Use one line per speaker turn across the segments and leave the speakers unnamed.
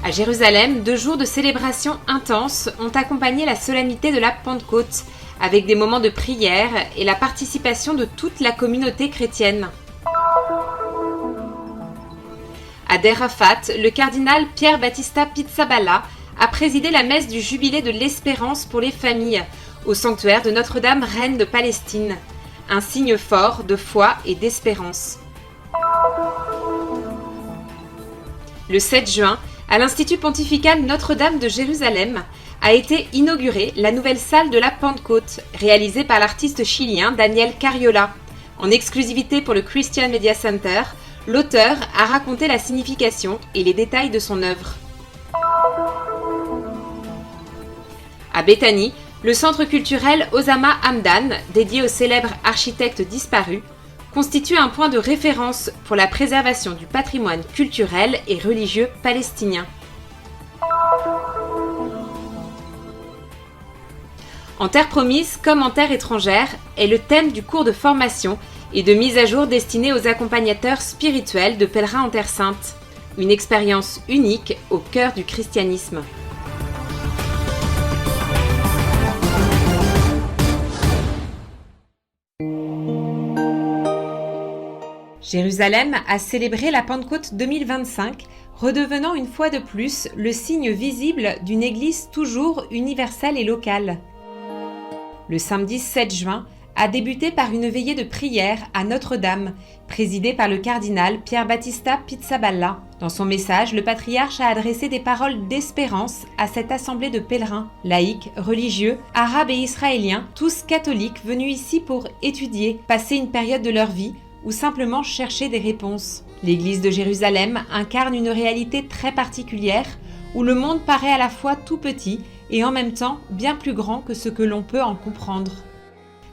À Jérusalem, 2 jours de célébration intenses ont accompagné la solennité de la Pentecôte, avec des moments de prière et la participation de toute la communauté chrétienne. À Der Rafat, le cardinal Pier Battista Pizzaballa a présidé la messe du jubilé de l'espérance pour les familles, au sanctuaire de Notre-Dame, reine de Palestine, un signe fort de foi et d'espérance. Le 7 juin, à l'Institut pontifical Notre-Dame de Jérusalem, a été inaugurée la nouvelle salle de la Pentecôte, réalisée par l'artiste chilien Daniel Cariola. En exclusivité pour le Christian Media Center, l'auteur a raconté la signification et les détails de son œuvre. À Béthanie, le centre culturel Osama Hamdan, dédié au célèbre architecte disparu, constitue un point de référence pour la préservation du patrimoine culturel et religieux palestinien. En terre promise comme en terre étrangère est le thème du cours de formation et de mise à jour destiné aux accompagnateurs spirituels de pèlerins en Terre Sainte. Une expérience unique au cœur du christianisme. Jérusalem a célébré la Pentecôte 2025, redevenant une fois de plus le signe visible d'une église toujours universelle et locale. Le samedi 7 juin a débuté par une veillée de prière à Notre-Dame, présidée par le cardinal Pier Battista Pizzaballa. Dans son message, le patriarche a adressé des paroles d'espérance à cette assemblée de pèlerins, laïcs, religieux, arabes et israéliens, tous catholiques venus ici pour étudier, passer une période de leur vie ou simplement chercher des réponses. L'Église de Jérusalem incarne une réalité très particulière où le monde paraît à la fois tout petit et en même temps bien plus grand que ce que l'on peut en comprendre.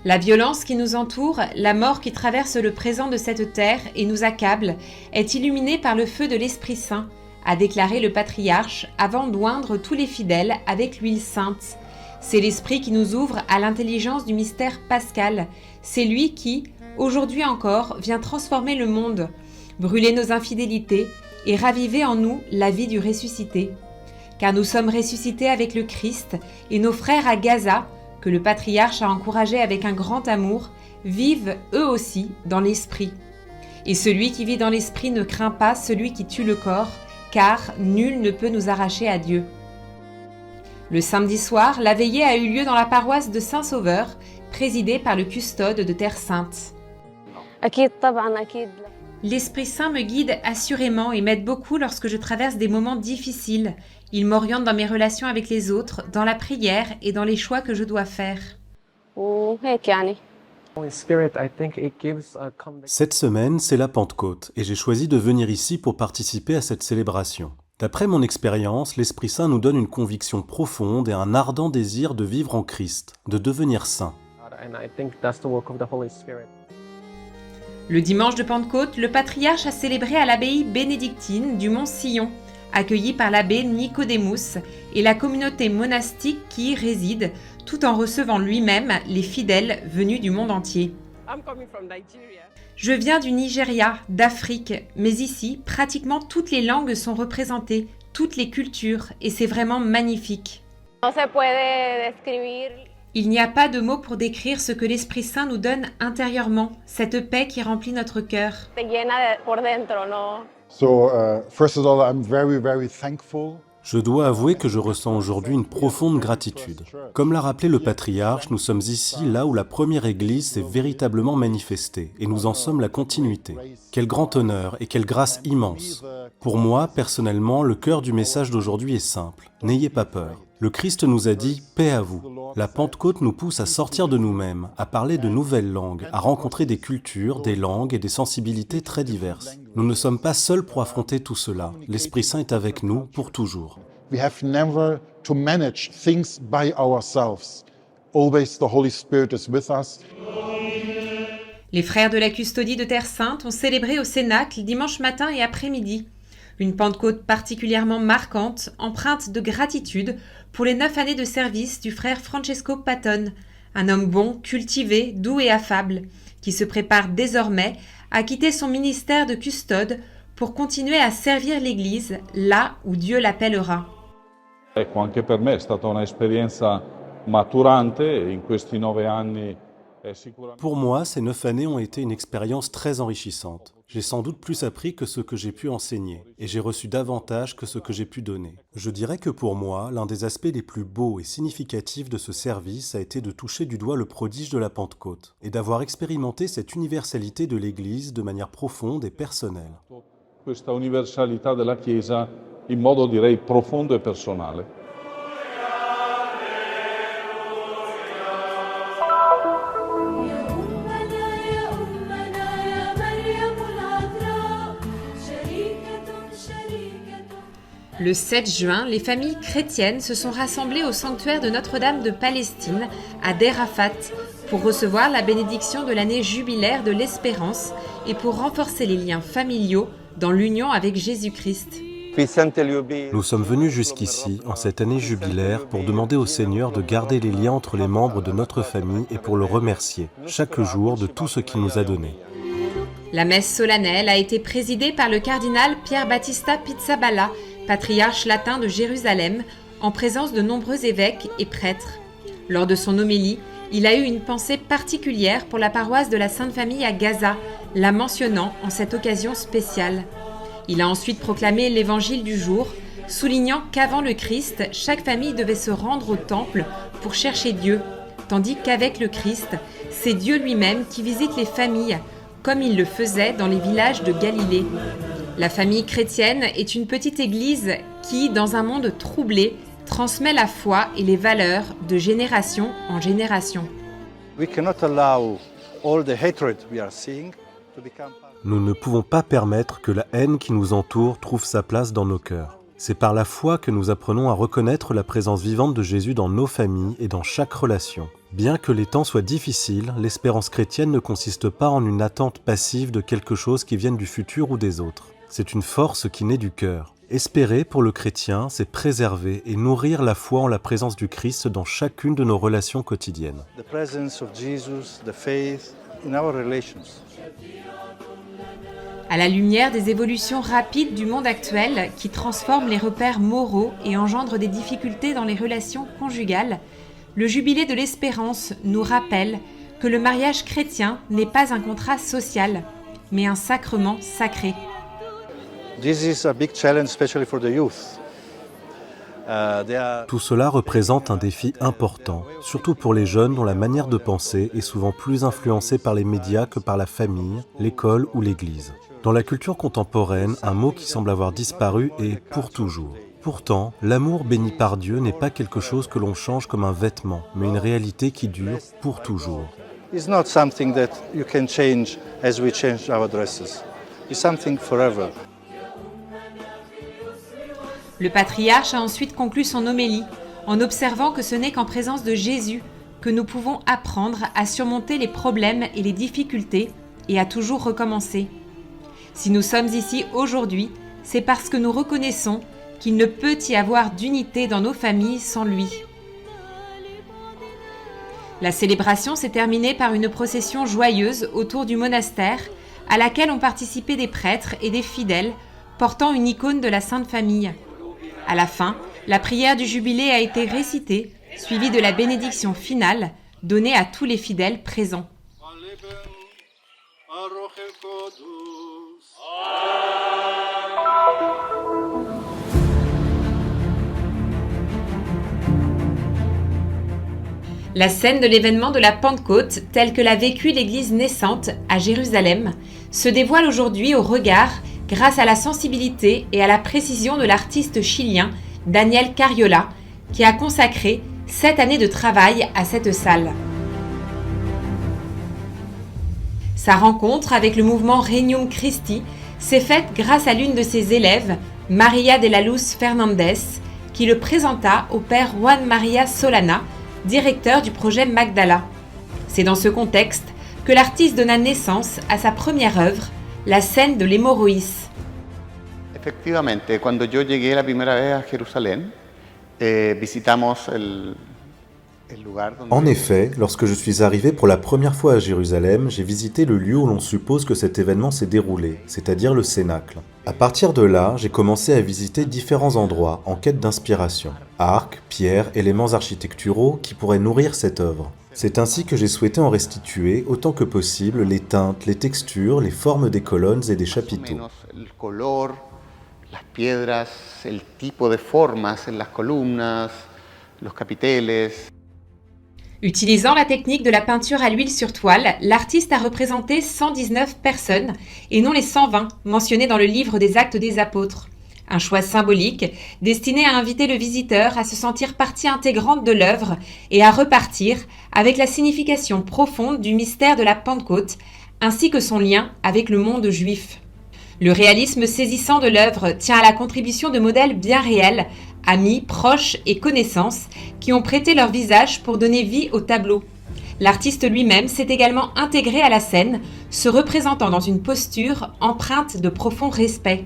La violence qui nous entoure, la mort qui traverse le présent de cette terre et nous accable, est illuminée par le feu de l'Esprit Saint, a déclaré le patriarche avant d'oindre tous les fidèles avec l'huile sainte. C'est l'Esprit qui nous ouvre à l'intelligence du mystère pascal. C'est lui qui, aujourd'hui encore, vient transformer le monde, brûler nos infidélités et raviver en nous la vie du ressuscité. Car nous sommes ressuscités avec le Christ et nos frères à Gaza, que le patriarche a encouragés avec un grand amour, vivent eux aussi dans l'esprit. Et celui qui vit dans l'esprit ne craint pas celui qui tue le corps, car nul ne peut nous arracher à Dieu. Le samedi soir, la veillée a eu lieu dans la paroisse de Saint-Sauveur, présidée par le custode de Terre Sainte. L'Esprit Saint me guide assurément et m'aide beaucoup lorsque je traverse des moments difficiles. Il m'oriente dans mes relations avec les autres, dans la prière et dans les choix que je dois faire.
Cette semaine, c'est la Pentecôte et j'ai choisi de venir ici pour participer à cette célébration. D'après mon expérience, l'Esprit Saint nous donne une conviction profonde et un ardent désir de vivre en Christ, de devenir saint.
Le dimanche de Pentecôte, le patriarche a célébré à l'abbaye bénédictine du Mont Sillon, accueilli par l'abbé Nicodémus et la communauté monastique qui y réside, tout en recevant lui-même les fidèles venus du monde entier. Je viens du Nigeria, d'Afrique, mais ici, pratiquement toutes les langues sont représentées, toutes les cultures, et c'est vraiment magnifique. Il n'y a pas de mots pour décrire ce que l'Esprit Saint nous donne intérieurement, cette paix qui remplit notre cœur.
First of all, I'm very thankful.
Je dois avouer que je ressens aujourd'hui une profonde gratitude. Comme l'a rappelé le patriarche, nous sommes ici là où la première Église s'est véritablement manifestée, et nous en sommes la continuité. Quel grand honneur et quelle grâce immense. Pour moi, personnellement, le cœur du message d'aujourd'hui est simple. N'ayez pas peur. Le Christ nous a dit « Paix à vous ». La Pentecôte nous pousse à sortir de nous-mêmes, à parler de nouvelles langues, à rencontrer des cultures, des langues et des sensibilités très diverses. Nous ne sommes pas seuls pour affronter tout cela. L'Esprit Saint est avec nous pour toujours.
We have never to manage things by ourselves. Always the Holy Spirit is with us.
Les frères de la custodie de Terre Sainte ont célébré au Cénacle dimanche matin et après-midi. Une Pentecôte particulièrement marquante, empreinte de gratitude pour les 9 années de service du frère Francesco Patton, un homme bon, cultivé, doux et affable, qui se prépare désormais à quitter son ministère de custode pour continuer à servir l'Église là où Dieu l'appellera.
Ecco, anche per me è stata un'esperienza maturante in questi 9 anni.
Pour moi, ces 9 années ont été une expérience très enrichissante. J'ai sans doute plus appris que ce que j'ai pu enseigner, et j'ai reçu davantage que ce que j'ai pu donner. Je dirais que pour moi, l'un des aspects les plus beaux et significatifs de ce service a été de toucher du doigt le prodige de la Pentecôte, et d'avoir expérimenté cette universalité de l'Église de manière profonde et personnelle.
Questa universalità della Chiesa in modo direi profondo e personale.
Le 7 juin, les familles chrétiennes se sont rassemblées au sanctuaire de Notre-Dame de Palestine, à Der Rafat, pour recevoir la bénédiction de l'année jubilaire de l'Espérance et pour renforcer les liens familiaux dans l'union avec Jésus-Christ.
Nous sommes venus jusqu'ici, en cette année jubilaire, pour demander au Seigneur de garder les liens entre les membres de notre famille et pour le remercier, chaque jour, de tout ce qu'il nous a donné.
La messe solennelle a été présidée par le cardinal Pier Battista Pizzaballa, patriarche latin de Jérusalem, en présence de nombreux évêques et prêtres. Lors de son homélie, il a eu une pensée particulière pour la paroisse de la Sainte Famille à Gaza, la mentionnant en cette occasion spéciale. Il a ensuite proclamé l'évangile du jour, soulignant qu'avant le Christ, chaque famille devait se rendre au temple pour chercher Dieu, tandis qu'avec le Christ, c'est Dieu lui-même qui visite les familles, comme il le faisait dans les villages de Galilée. La famille chrétienne est une petite église qui, dans un monde troublé, transmet la foi et les valeurs de génération en génération.
Nous ne pouvons pas permettre que la haine qui nous entoure trouve sa place dans nos cœurs. C'est par la foi que nous apprenons à reconnaître la présence vivante de Jésus dans nos familles et dans chaque relation. Bien que les temps soient difficiles, l'espérance chrétienne ne consiste pas en une attente passive de quelque chose qui vienne du futur ou des autres. C'est une force qui naît du cœur. Espérer pour le chrétien, c'est préserver et nourrir la foi en la présence du Christ dans chacune de nos relations quotidiennes.
À la lumière des évolutions rapides du monde actuel qui transforment les repères moraux et engendrent des difficultés dans les relations conjugales, le Jubilé de l'Espérance nous rappelle que le mariage chrétien n'est pas un contrat social, mais un sacrement sacré.
Tout cela représente un défi important, surtout pour les jeunes dont la manière de penser est souvent plus influencée par les médias que par la famille, l'école ou l'Église. Dans la culture contemporaine, un mot qui semble avoir disparu est « pour toujours ». Pourtant, l'amour béni par Dieu n'est pas quelque chose que l'on change comme un vêtement, mais une réalité qui dure pour toujours.
It's not something that you can change as we change our dresses. It's something forever.
Le patriarche a ensuite conclu son homélie en observant que ce n'est qu'en présence de Jésus que nous pouvons apprendre à surmonter les problèmes et les difficultés et à toujours recommencer. Si nous sommes ici aujourd'hui, c'est parce que nous reconnaissons qu'il ne peut y avoir d'unité dans nos familles sans lui. La célébration s'est terminée par une procession joyeuse autour du monastère à laquelle ont participé des prêtres et des fidèles portant une icône de la Sainte Famille. À la fin, la prière du jubilé a été récitée, suivie de la bénédiction finale donnée à tous les fidèles présents. La scène de l'événement de la Pentecôte, telle que l'a vécue l'Église naissante à Jérusalem, se dévoile aujourd'hui au regard grâce à la sensibilité et à la précision de l'artiste chilien Daniel Cariola, qui a consacré 7 années de travail à cette salle. Sa rencontre avec le mouvement Regnum Christi s'est faite grâce à l'une de ses élèves, Maria de la Luz Fernandez, qui le présenta au père Juan Maria Solana, directeur du projet Magdala. C'est dans ce contexte que l'artiste donna naissance à sa première œuvre, la scène de l'hémorroïs.
Efectivamente, cuando yo llegué la primera vez a Jerusalén, visitamos
En effet, lorsque je suis arrivé pour la première fois à Jérusalem, j'ai visité le lieu où l'on suppose que cet événement s'est déroulé, c'est-à-dire le Cénacle. À partir de là, j'ai commencé à visiter différents endroits en quête d'inspiration. Arcs, pierres, éléments architecturaux qui pourraient nourrir cette œuvre. C'est ainsi que j'ai souhaité en restituer autant que possible les teintes, les textures, les formes des colonnes et des chapiteaux.
El color, las piedras, el tipo de formas en las columnas, los capiteles.
Utilisant la technique de la peinture à l'huile sur toile, l'artiste a représenté 119 personnes et non les 120 mentionnées dans le livre des Actes des Apôtres. Un choix symbolique destiné à inviter le visiteur à se sentir partie intégrante de l'œuvre et à repartir avec la signification profonde du mystère de la Pentecôte ainsi que son lien avec le monde juif. Le réalisme saisissant de l'œuvre tient à la contribution de modèles bien réels, amis, proches et connaissances qui ont prêté leur visage pour donner vie au tableau. L'artiste lui-même s'est également intégré à la scène, se représentant dans une posture empreinte de profond respect.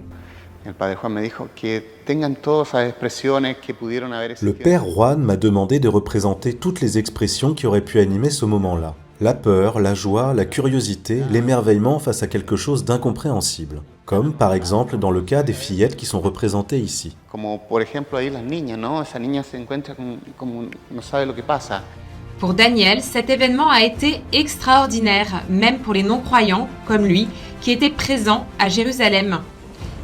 Le père Juan m'a demandé de représenter toutes les expressions qui auraient pu animer ce moment-là. La peur, la joie, la curiosité, l'émerveillement face à quelque chose d'incompréhensible. Comme par exemple dans le cas des fillettes qui sont représentées ici.
Pour Daniel, cet événement a été extraordinaire, même pour les non-croyants comme lui, qui étaient présents à Jérusalem.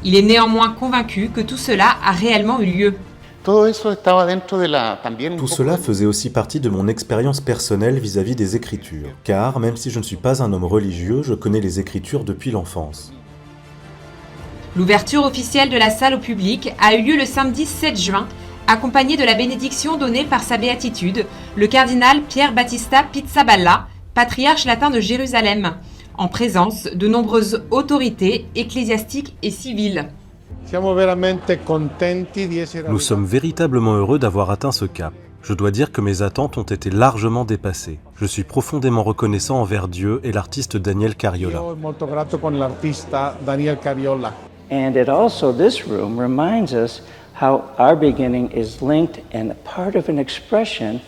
Il est néanmoins convaincu que tout cela a réellement eu lieu.
Tout cela faisait aussi partie de mon expérience personnelle vis-à-vis des Écritures, car même si je ne suis pas un homme religieux, je connais les Écritures depuis l'enfance.
L'ouverture officielle de la salle au public a eu lieu le samedi 7 juin, accompagnée de la bénédiction donnée par sa béatitude, le cardinal Pierre Battista Pizzaballa, patriarche latin de Jérusalem, en présence de nombreuses autorités ecclésiastiques et civiles.
Nous sommes véritablement heureux d'avoir atteint ce cap. Je dois dire que mes attentes ont été largement dépassées. Je suis profondément reconnaissant envers Dieu et l'artiste Daniel Cariola.
And it also, this room reminds us how our beginning is linked and part of an expression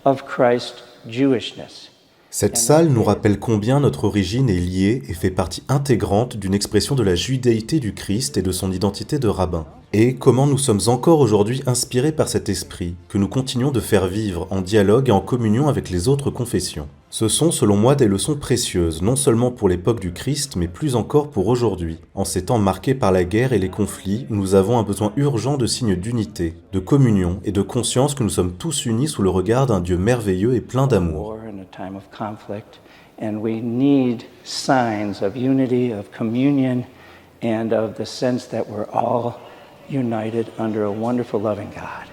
of Christ's Jewishness.
Cette salle nous rappelle combien notre origine est liée et fait partie intégrante d'une expression de la judéité du Christ et de son identité de rabbin. Et comment nous sommes encore aujourd'hui inspirés par cet esprit, que nous continuons de faire vivre en dialogue et en communion avec les autres confessions. Ce sont selon moi des leçons précieuses, non seulement pour l'époque du Christ, mais plus encore pour aujourd'hui, en ces temps marqués par la guerre et les conflits, où nous avons un besoin urgent de signes d'unité, de communion et de conscience que nous sommes tous unis sous le regard d'un Dieu merveilleux et plein d'amour.
And we need signs of unity, of communion, and of the sense that we're all united under a wonderful, loving God.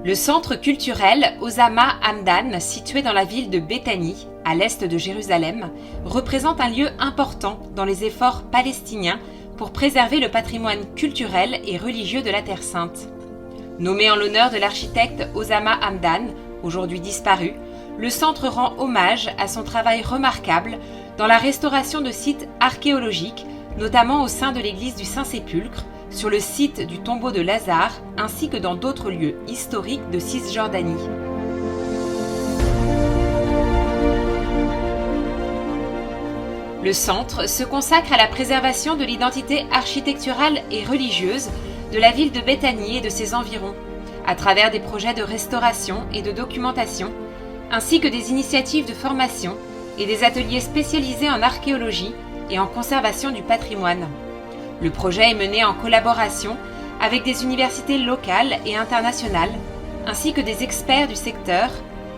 Le centre culturel Osama Hamdan, situé dans la ville de Béthanie, à l'est de Jérusalem, représente un lieu important dans les efforts palestiniens pour préserver le patrimoine culturel et religieux de la Terre Sainte. Nommé en l'honneur de l'architecte Osama Hamdan, aujourd'hui disparu, le centre rend hommage à son travail remarquable dans la restauration de sites archéologiques, notamment au sein de l'église du Saint-Sépulcre, sur le site du tombeau de Lazare, ainsi que dans d'autres lieux historiques de Cisjordanie. Le centre se consacre à la préservation de l'identité architecturale et religieuse de la ville de Béthanie et de ses environs, à travers des projets de restauration et de documentation, ainsi que des initiatives de formation et des ateliers spécialisés en archéologie et en conservation du patrimoine. Le projet est mené en collaboration avec des universités locales et internationales, ainsi que des experts du secteur,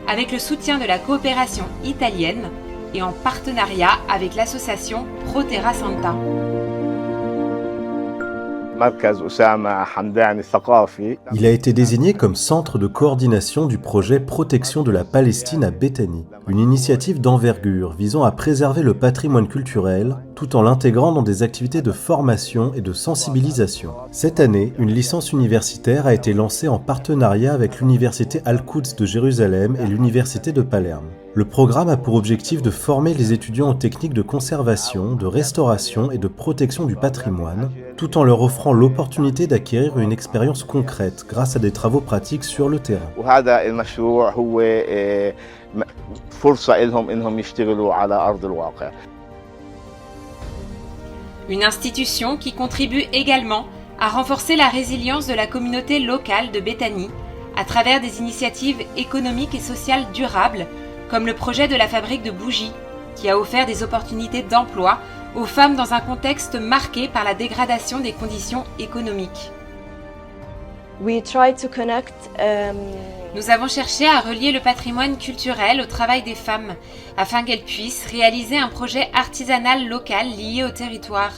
avec le soutien de la coopération italienne et en partenariat avec l'association Pro Terra Santa.
Il a été désigné comme centre de coordination du projet Protection de la Palestine à Béthanie, une initiative d'envergure visant à préserver le patrimoine culturel tout en l'intégrant dans des activités de formation et de sensibilisation. Cette année, une licence universitaire a été lancée en partenariat avec l'Université Al-Quds de Jérusalem et l'Université de Palerme. Le programme a pour objectif de former les étudiants aux techniques de conservation, de restauration et de protection du patrimoine, tout en leur offrant l'opportunité d'acquérir une expérience concrète grâce à des travaux pratiques sur le terrain.
وهذا المشروع هو فرصة لهم إنهم يشتغلوا على أرض الواقع.
Une institution qui contribue également à renforcer la résilience de la communauté locale de Béthanie à travers des initiatives économiques et sociales durables, comme le projet de la fabrique de bougies, qui a offert des opportunités d'emploi aux femmes dans un contexte marqué par la dégradation des conditions économiques. Nous avons cherché à relier le patrimoine culturel au travail des femmes, afin qu'elles puissent réaliser un projet artisanal local lié au territoire.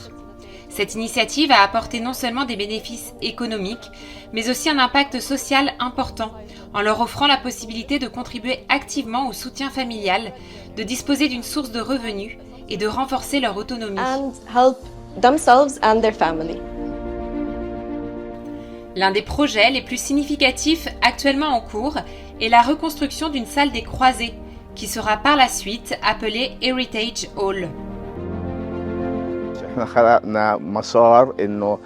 Cette initiative a apporté non seulement des bénéfices économiques, mais aussi un impact social important, en leur offrant la possibilité de contribuer activement au soutien familial, de disposer d'une source de revenus et de renforcer leur autonomie.
And help themselves and their family.
L'un des projets les plus significatifs actuellement en cours est la reconstruction d'une salle des croisées, qui sera par la suite appelée Heritage Hall.
احنا خلقنا مسار إنه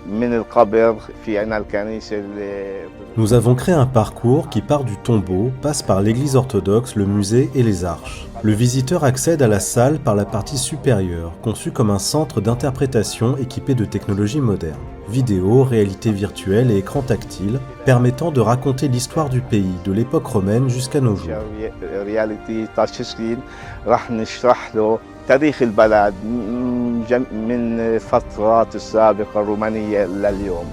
من القبر في عنا الكنيسة.
Nous avons créé un parcours qui part du tombeau, passe par l'église orthodoxe, le musée et les arches. Le visiteur accède à la salle par la partie supérieure, conçue comme un centre d'interprétation équipé de technologies modernes. Vidéo, réalité virtuelle et écran tactile, permettant de raconter l'histoire du pays, de l'époque romaine jusqu'à nos jours.
reality touch screen راح نشرح له تاريخ البلد من فترات السابقة الرومانية لليوم.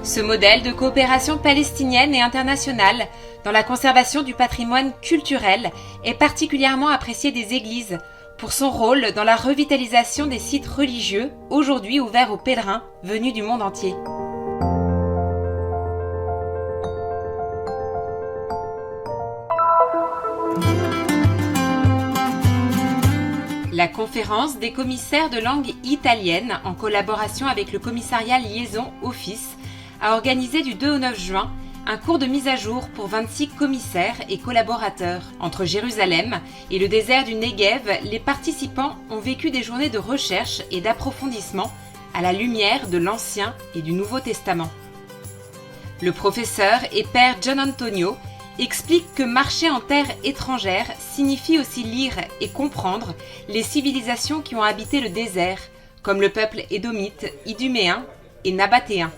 Ce modèle de coopération palestinienne et internationale dans la conservation du patrimoine culturel est particulièrement apprécié des églises pour son rôle dans la revitalisation des sites religieux aujourd'hui ouverts aux pèlerins venus du monde entier. La conférence des commissaires de langue italienne, en collaboration avec le commissariat Liaison Office, a organisé du 2 au 9 juin un cours de mise à jour pour 26 commissaires et collaborateurs. Entre Jérusalem et le désert du Negev, les participants ont vécu des journées de recherche et d'approfondissement à la lumière de l'Ancien et du Nouveau Testament. Le professeur et père John Antonio explique que marcher en terre étrangère signifie aussi lire et comprendre les civilisations qui ont habité le désert, comme le peuple édomite, iduméen et nabatéen.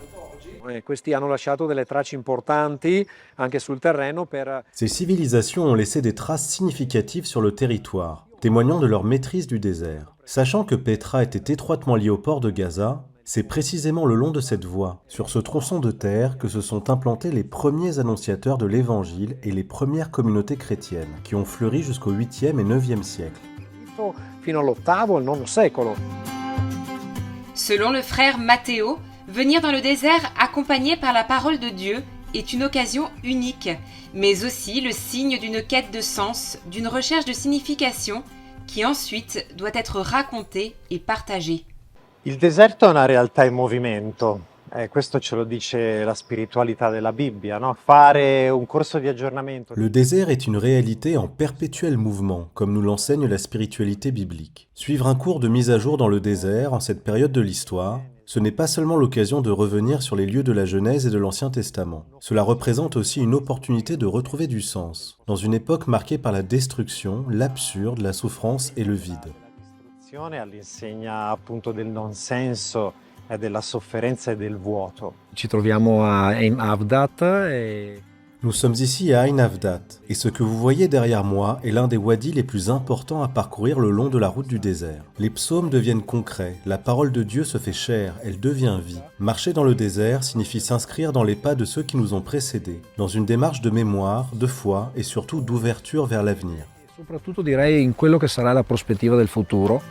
Ces civilisations ont laissé des traces significatives sur le territoire, témoignant de leur maîtrise du désert. Sachant que Petra était étroitement liée au port de Gaza, c'est précisément le long de cette voie, sur ce tronçon de terre, que se sont implantés les premiers annonciateurs de l'Évangile et les premières communautés chrétiennes, qui ont fleuri jusqu'au 8e et 9e siècle.
Selon le frère Matteo, venir dans le désert accompagné par la parole de Dieu est une occasion unique, mais aussi le signe d'une quête de sens, d'une recherche de signification qui ensuite doit être racontée et partagée.
Il deserto è una realtà in movimento, questo ce lo dice la spiritualità della Bibbia, no? Fare un corso di aggiornamento.
Le désert est une réalité en perpétuel mouvement, comme nous l'enseigne la spiritualité biblique. Suivre un cours de mise à jour dans le désert en cette période de l'histoire, ce n'est pas seulement l'occasion de revenir sur les lieux de la Genèse et de l'Ancien Testament. Cela représente aussi une opportunité de retrouver du sens, dans une époque marquée par la destruction, l'absurde, la souffrance et le vide.
All'insegna appunto del non senso e della sofferenza e del vuoto.
Ci troviamo a Ein Avdat e...
Nous sommes ici à Ein Avdat, et ce que vous voyez derrière moi est l'un des wadis les plus importants à parcourir le long de la route du désert. Les psaumes deviennent concrets, la parole de Dieu se fait chair, elle devient vie. Marcher dans le désert signifie s'inscrire dans les pas de ceux qui nous ont précédés, dans une démarche de mémoire, de foi et surtout d'ouverture vers l'avenir.
Soprattutto direi in quello che sarà la prospettiva del futuro.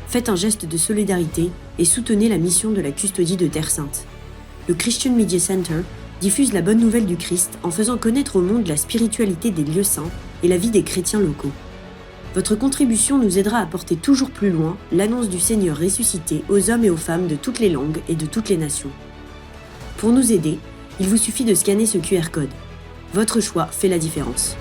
Faites un geste de solidarité et soutenez la mission de la custodie de Terre Sainte. Le Christian Media Center diffuse la bonne nouvelle du Christ en faisant connaître au monde la spiritualité des lieux saints et la vie des chrétiens locaux. Votre contribution nous aidera à porter toujours plus loin l'annonce du Seigneur ressuscité aux hommes et aux femmes de toutes les langues et de toutes les nations. Pour nous aider, il vous suffit de scanner ce QR code. Votre choix fait la différence.